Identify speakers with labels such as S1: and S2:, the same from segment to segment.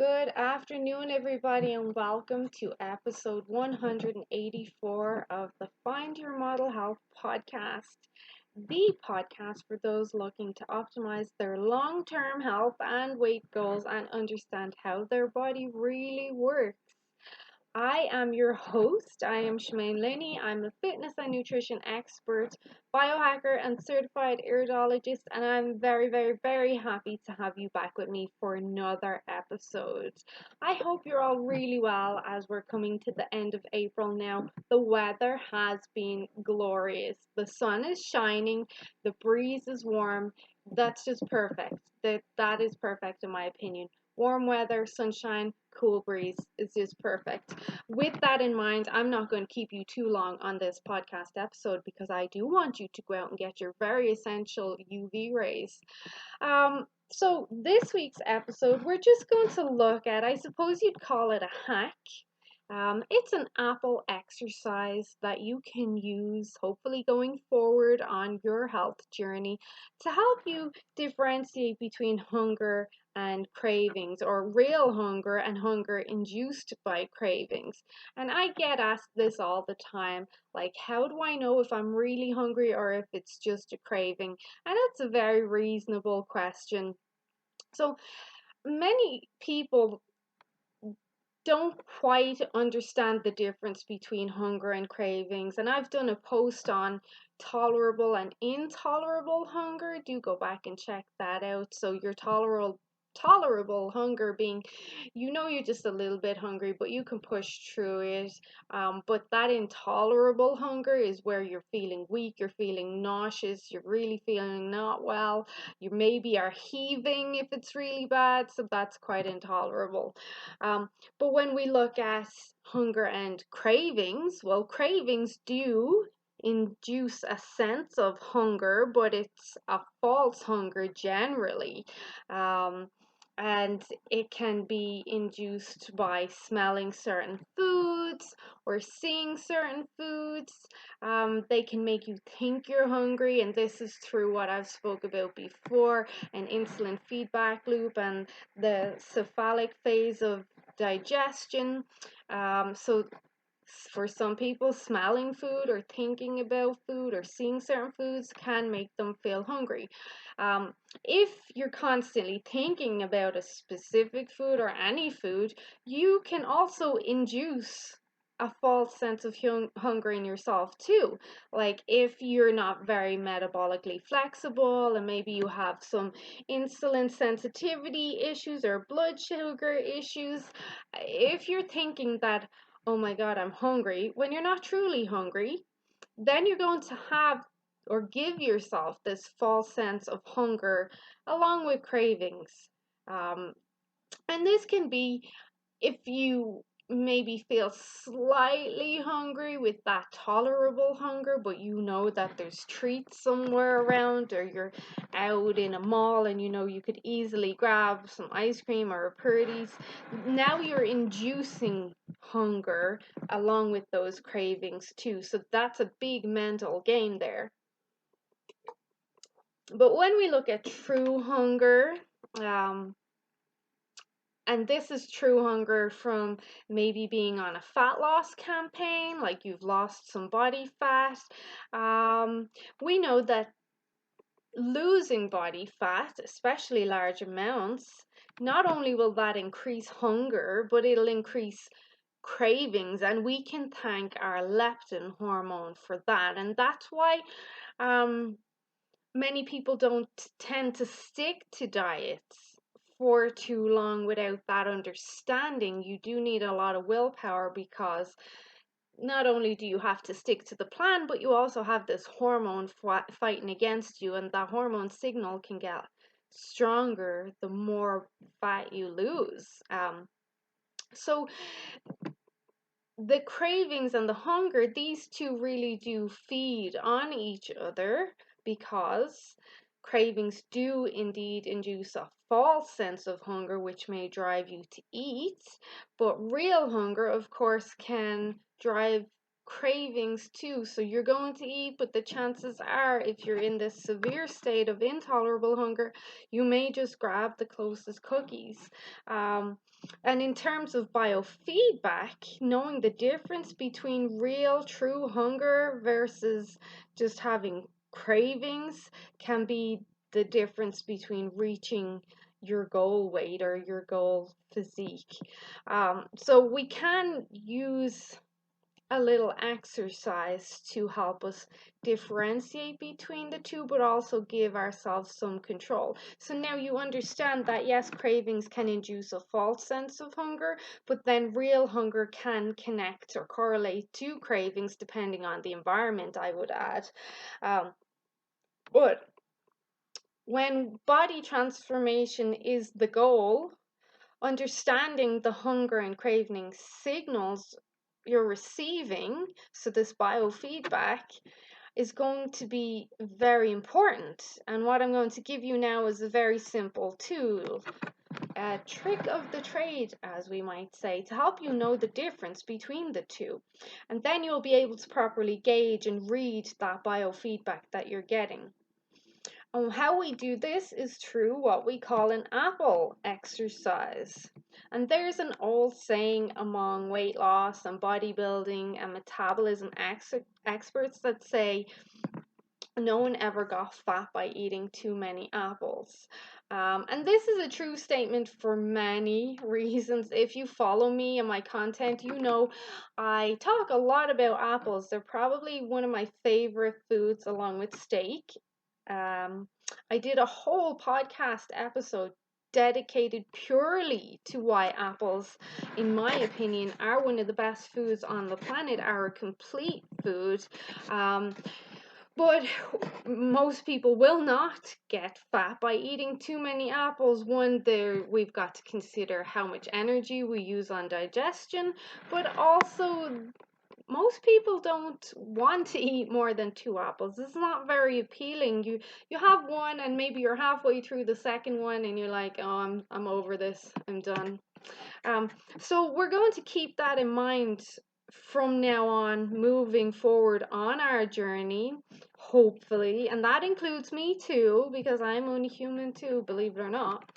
S1: Good afternoon, everybody, and welcome to episode 184 of the Find Your Model Health podcast, the podcast for those looking to optimize their long term health and weight goals and understand how their body really works. I am your host. I am Shemaine Linney. I'm a fitness and nutrition expert, biohacker, and certified iridologist, and I'm very, very, very happy to have you back with me for another episode. I hope you're all really well as we're coming to the end of April now. The weather has been glorious. The sun is shining, the breeze is warm. That's just perfect. That is perfect in my opinion. Warm weather, sunshine, cool breeze is just perfect. With that in mind, I'm not going to keep you too long on this podcast episode because I do want you to go out and get your very essential UV rays. So this week's episode, we're just going to look at, I suppose you'd call it a hack. It's an Apple exercise that you can use, hopefully going forward on your health journey, to help you differentiate between hunger and cravings, or real hunger and hunger induced by cravings. And I get asked this all the time, like, how do I know if I'm really hungry or if it's just a craving? And it's a very reasonable question. So many people don't quite understand the difference between hunger and cravings. And I've done a post on tolerable and intolerable hunger. Do go back and check that out. So your tolerable hunger being, you're just a little bit hungry, but you can push through it. But that intolerable hunger is where you're feeling weak, you're feeling nauseous, you're really feeling not well, you maybe are heaving if it's really bad, so that's quite intolerable. But when we look at hunger and cravings, well, cravings do induce a sense of hunger, but it's a false hunger generally. Um, and it can be induced by smelling certain foods or seeing certain foods. They can make you think you're hungry, and this is through what I've spoke about before, an insulin feedback loop and the cephalic phase of digestion. So for some people, smelling food or thinking about food or seeing certain foods can make them feel hungry. If you're constantly thinking about a specific food or any food, you can also induce a false sense of hunger in yourself too. Like if you're not very metabolically flexible and maybe you have some insulin sensitivity issues or blood sugar issues, if you're thinking that, oh my God, I'm hungry, when you're not truly hungry, then you're going to have or give yourself this false sense of hunger along with cravings. Um, and this can be if you maybe feel slightly hungry with that tolerable hunger, but you know that there's treats somewhere around, or you're out in a mall and you could easily grab some ice cream or a Purdy's. Now you're inducing hunger along with those cravings too. So that's a big mental game there. But when we look at true hunger, um, and this is true hunger from maybe being on a fat loss campaign, like you've lost some body fat. We know that losing body fat, especially large amounts, not only will that increase hunger, but it'll increase cravings, and we can thank our leptin hormone for that. And that's why many people don't tend to stick to diets for too long without that understanding. You do need a lot of willpower because not only do you have to stick to the plan, but you also have this hormone fighting against you, and that hormone signal can get stronger the more fat you lose. So the cravings and the hunger, these two really do feed on each other, because cravings do indeed induce a false sense of hunger, which may drive you to eat. But real hunger, of course, can drive cravings too. So you're going to eat, but the chances are, if you're in this severe state of intolerable hunger, you may just grab the closest cookies. Um, and in terms of biofeedback, knowing the difference between real, true hunger versus just having cravings can be the difference between reaching your goal weight or your goal physique. So we can use a little exercise to help us differentiate between the two, but also give ourselves some control. So now you understand that yes, cravings can induce a false sense of hunger, but then real hunger can connect or correlate to cravings depending on the environment, I would add. Um, but when body transformation is the goal, understanding the hunger and craving signals you're receiving, so this biofeedback, is going to be very important. And what I'm going to give you now is a very simple tool, a trick of the trade, as we might say, to help you know the difference between the two. And then you'll be able to properly gauge and read that biofeedback that you're getting. And how we do this is through what we call an apple exercise. And there's an old saying among weight loss and bodybuilding and metabolism experts that say no one ever got fat by eating too many apples. And this is a true statement for many reasons. If you follow me and my content, you know I talk a lot about apples. They're probably one of my favorite foods along with steak. Um, I did a whole podcast episode dedicated purely to why apples, in my opinion, are one of the best foods on the planet, are a complete food. Um, but most people will not get fat by eating too many apples. One, there we've got to consider how much energy we use on digestion, but also most people don't want to eat more than two apples. It's not very appealing. You have one and maybe you're halfway through the second one and you're like, oh, I'm over this. I'm done. Um, so we're going to keep that in mind from now on, moving forward on our journey, hopefully, and that includes me too, because I'm only human too, believe it or not.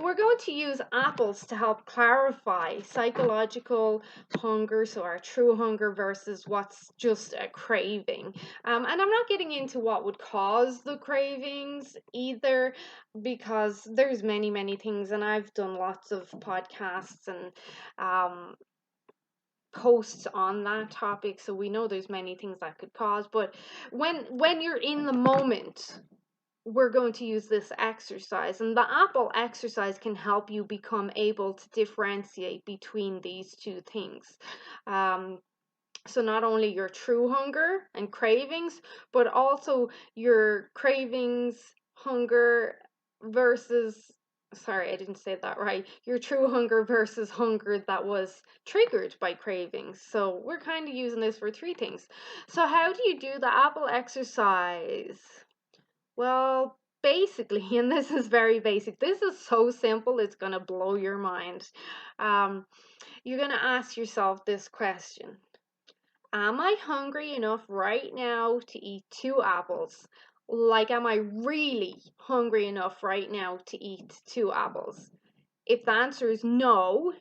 S1: We're going to use apples to help clarify psychological hunger, so our true hunger versus what's just a craving. And I'm not getting into what would cause the cravings either, because there's many things, and I've done lots of podcasts and um, posts on that topic, so we know there's many things that could cause. But when you're in the moment, we're going to use this exercise, and the apple exercise can help you become able to differentiate between these two things. um, so not only your true hunger and cravings, but also your cravings, hunger versus, sorry, I didn't say that right. Your true hunger versus hunger that was triggered by cravings. So we're kind of using this for three things. So how do you do the apple exercise? Well, basically, and this is very basic. This is so simple, it's going to blow your mind. Um, you're going to ask yourself this question: am I hungry enough right now to eat two apples? Like, am I really hungry enough right now to eat two apples? If the answer is no,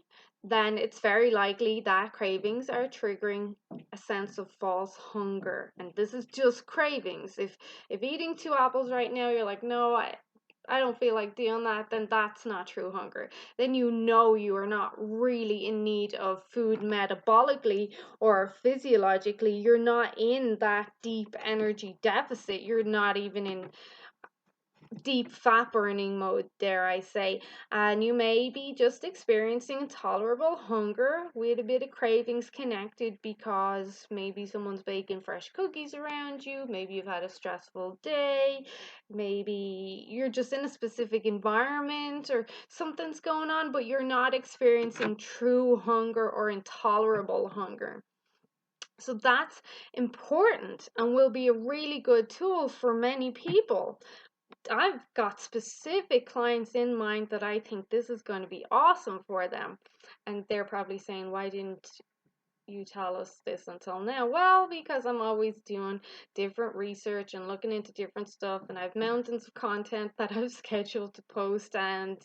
S1: then it's very likely that cravings are triggering a sense of false hunger. And this is just cravings. If eating two apples right now, you're like, no, I don't feel like doing that, then that's not true hunger. Then you know you are not really in need of food metabolically or physiologically. You're not in that deep energy deficit. You're not even in deep fat burning mode, dare I say, and you may be just experiencing tolerable hunger with a bit of cravings connected because maybe someone's baking fresh cookies around you, maybe you've had a stressful day, maybe you're just in a specific environment or something's going on, but you're not experiencing true hunger or intolerable hunger. So that's important and will be a really good tool for many people. I've got specific clients in mind that I think this is going to be awesome for them. And they're probably saying, why didn't you tell us this until now? Well, because I'm always doing different research and looking into different stuff, and I have mountains of content that I've scheduled to post, and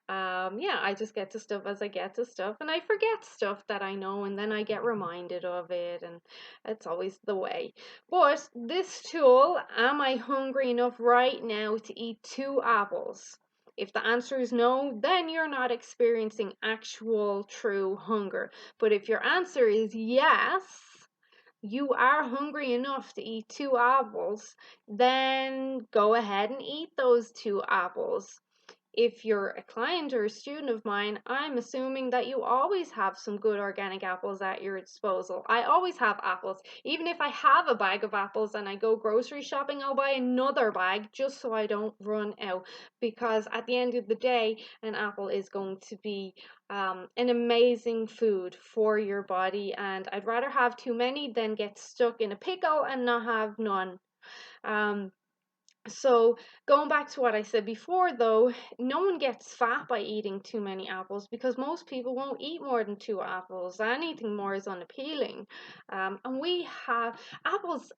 S1: yeah, I just get to stuff as I get to stuff, and I forget stuff that I know, and then I get reminded of it, and it's always the way. But this tool, am I hungry enough right now to eat 2 apples? If the answer is no, then you're not experiencing actual true hunger. But if your answer is yes, you are hungry enough to eat 2 apples, then go ahead and eat those 2 apples. If you're a client or a student of mine, I'm assuming that you always have some good organic apples at your disposal. I always have apples. Even if I have a bag of apples and I go grocery shopping, I'll buy another bag just so I don't run out. Because at the end of the day, an apple is going to be an amazing food for your body. And I'd rather have too many than get stuck in a pickle and not have none. Um, so going back to what I said before, though, no one gets fat by eating too many apples because most people won't eat more than 2 apples. Anything more is unappealing. And we have apples,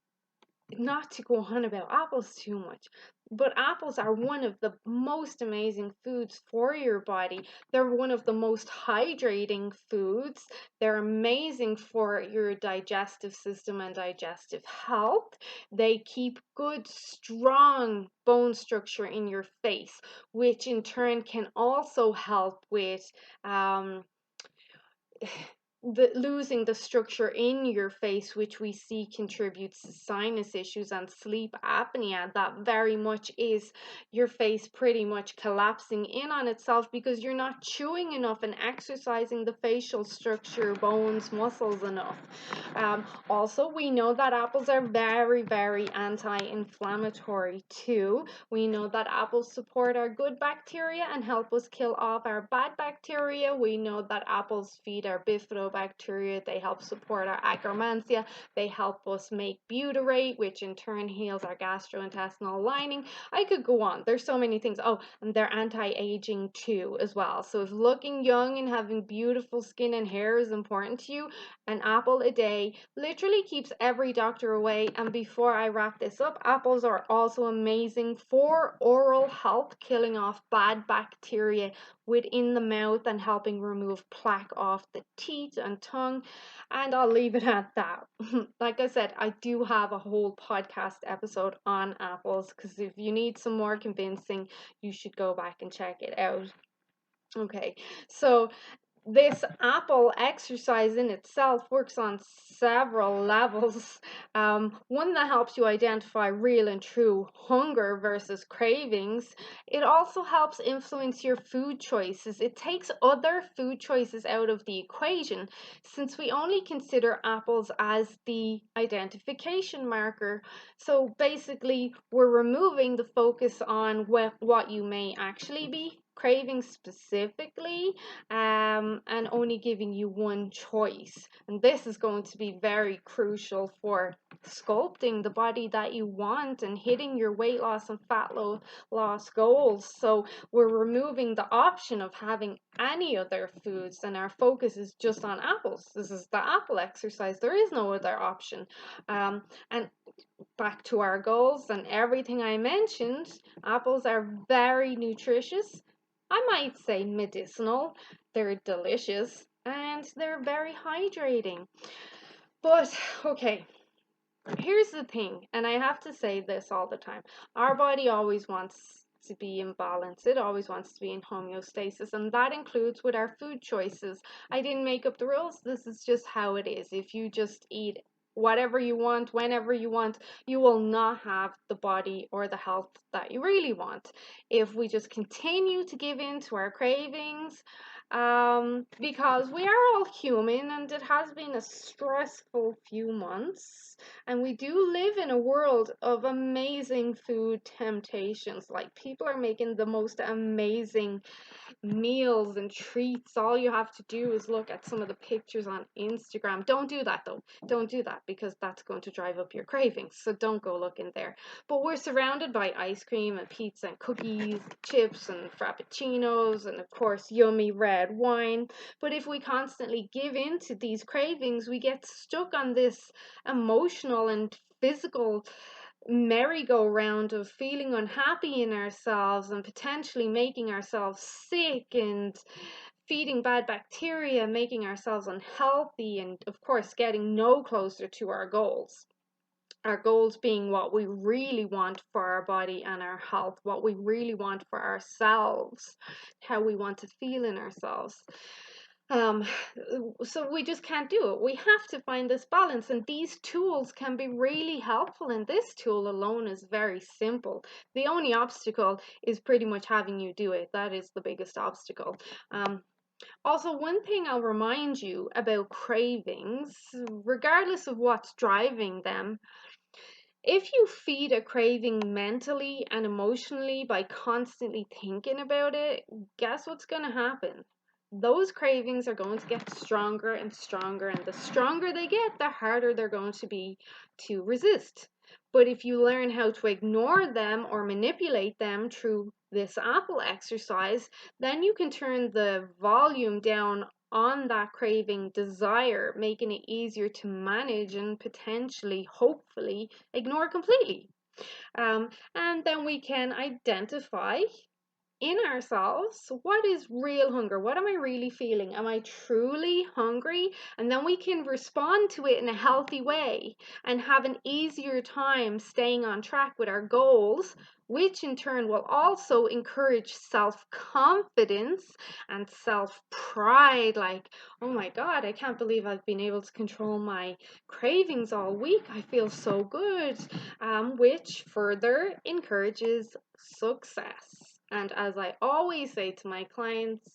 S1: not to go on about apples too much, but apples are one of the most amazing foods for your body. They're one of the most hydrating foods. They're amazing for your digestive system and digestive health. They keep good, strong bone structure in your face, which in turn can also help with losing the structure in your face, which we see contributes to sinus issues and sleep apnea. That very much is your face pretty much collapsing in on itself because you're not chewing enough and exercising the facial structure, bones, muscles enough. Also, we know that apples are very, very anti-inflammatory too. We know that apples support our good bacteria and help us kill off our bad bacteria. We know that apples feed our bifidobacteria. They help support our Akkermansia. They help us make butyrate, which in turn heals our gastrointestinal lining. I could go on. There's so many things. Oh, and they're anti-aging too as well. So if looking young and having beautiful skin and hair is important to you, an apple a day literally keeps every doctor away. And before I wrap this up, apples are also amazing for oral health, killing off bad bacteria within the mouth and helping remove plaque off the teeth and tongue. And I'll leave it at that. Like I said, I do have a whole podcast episode on apples because if you need some more convincing, you should go back and check it out. Okay, so this apple exercise in itself works on several levels. One that helps you identify real and true hunger versus cravings. It also helps influence your food choices. It takes other food choices out of the equation since we only consider apples as the identification marker. So basically, we're removing the focus on what you may actually be craving specifically, and only giving you one choice. And this is going to be very crucial for sculpting the body that you want and hitting your weight loss and fat loss goals. So we're removing the option of having any other foods, and our focus is just on apples. This is the apple exercise. There is no other option. And back to our goals and everything I mentioned, apples are very nutritious. I might say medicinal. They're delicious and they're very hydrating. But okay, here's the thing, and I have to say this all the time. Our body always wants to be in balance. It always wants to be in homeostasis, and that includes with our food choices. I didn't make up the rules. This is just how it is. If you just eat whatever you want, whenever you want, you will not have the body or the health that you really want. If we just continue to give in to our cravings, because we are all human and it has been a stressful few months, and we do live in a world of amazing food temptations. Like, people are making the most amazing meals and treats. All you have to do is look at some of the pictures on Instagram. Don't do that though. Don't do that. because that's going to drive up your cravings. So don't go looking there. But we're surrounded by ice cream and pizza and cookies, chips and frappuccinos, and of course, yummy red wine. But if we constantly give in to these cravings, we get stuck on this emotional and physical merry-go-round of feeling unhappy in ourselves and potentially making ourselves sick and feeding bad bacteria, making ourselves unhealthy, and of course, getting no closer to our goals. Our goals being what we really want for our body and our health, what we really want for ourselves, how we want to feel in ourselves. Um, so we just can't do it. We have to find this balance, and these tools can be really helpful. And this tool alone is very simple. The only obstacle is pretty much having you do it. That is the biggest obstacle. Also, one thing I'll remind you about cravings, regardless of what's driving them, if you feed a craving mentally and emotionally by constantly thinking about it, guess what's going to happen? Those cravings are going to get stronger and stronger, and the stronger they get, the harder they're going to be to resist. But if you learn how to ignore them or manipulate them through this apple exercise, then you can turn the volume down on that craving desire, making it easier to manage and potentially, hopefully, ignore completely. And then we can identify in ourselves what is real hunger. What am I really feeling? Am I truly hungry? And then we can respond to it in a healthy way and have an easier time staying on track with our goals, which in turn will also encourage self-confidence and self-pride. Like, oh my God, I can't believe I've been able to control my cravings all week. I feel so good, which further encourages success. And as I always say to my clients,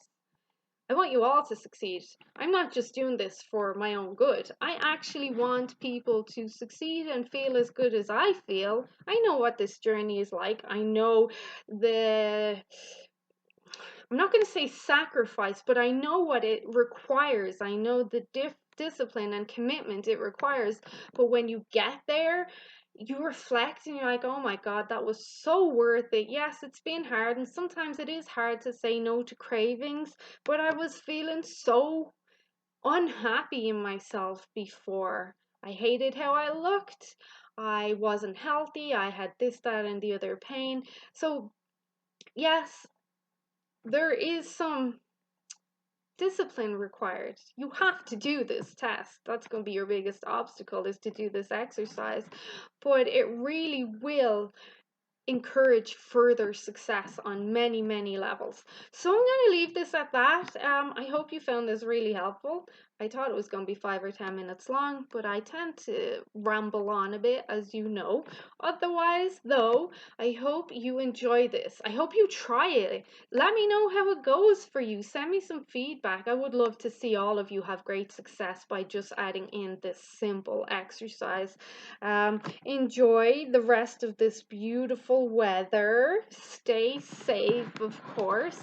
S1: I want you all to succeed. I'm not just doing this for my own good. I actually want people to succeed and feel as good as I feel. I know what this journey is like. I know I'm not going to say sacrifice, but I know what it requires. I know the discipline and commitment it requires. But when you get there, you reflect and you're like, oh my God, that was so worth it. Yes, it's been hard, and sometimes it is hard to say no to cravings, but I was feeling so unhappy in myself before. I hated how I looked. I wasn't healthy. I had this, that, and the other pain. So, yes, there is some discipline required. You have to do this test. That's going to be your biggest obstacle, is to do this exercise. But it really will encourage further success on many, many levels. So I'm going to leave this at that. I hope you found this really helpful. I thought it was going to be 5 or 10 minutes long, but I tend to ramble on a bit, as you know. Otherwise, though, I hope you enjoy this. I hope you try it. Let me know how it goes for you. Send me some feedback. I would love to see all of you have great success by just adding in this simple exercise. Enjoy the rest of this beautiful weather. Stay safe, of course.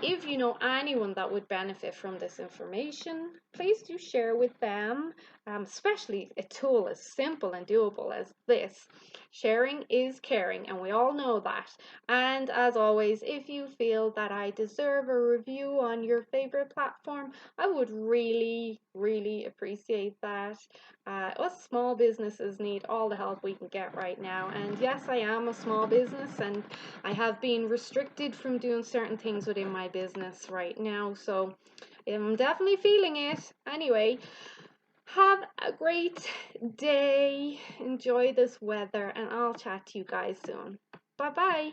S1: If you know anyone that would benefit from this information, please do share with them, especially a tool as simple and doable as this. Sharing is caring, and we all know that. And as always, if you feel that I deserve a review on your favorite platform, I would really, really appreciate that. Us small businesses need all the help we can get right now. And yes, I am a small business, and I have been restricted from doing certain things within my business right now. So I'm definitely feeling it. Anyway, have a great day. Enjoy this weather, and I'll chat to you guys soon. Bye bye.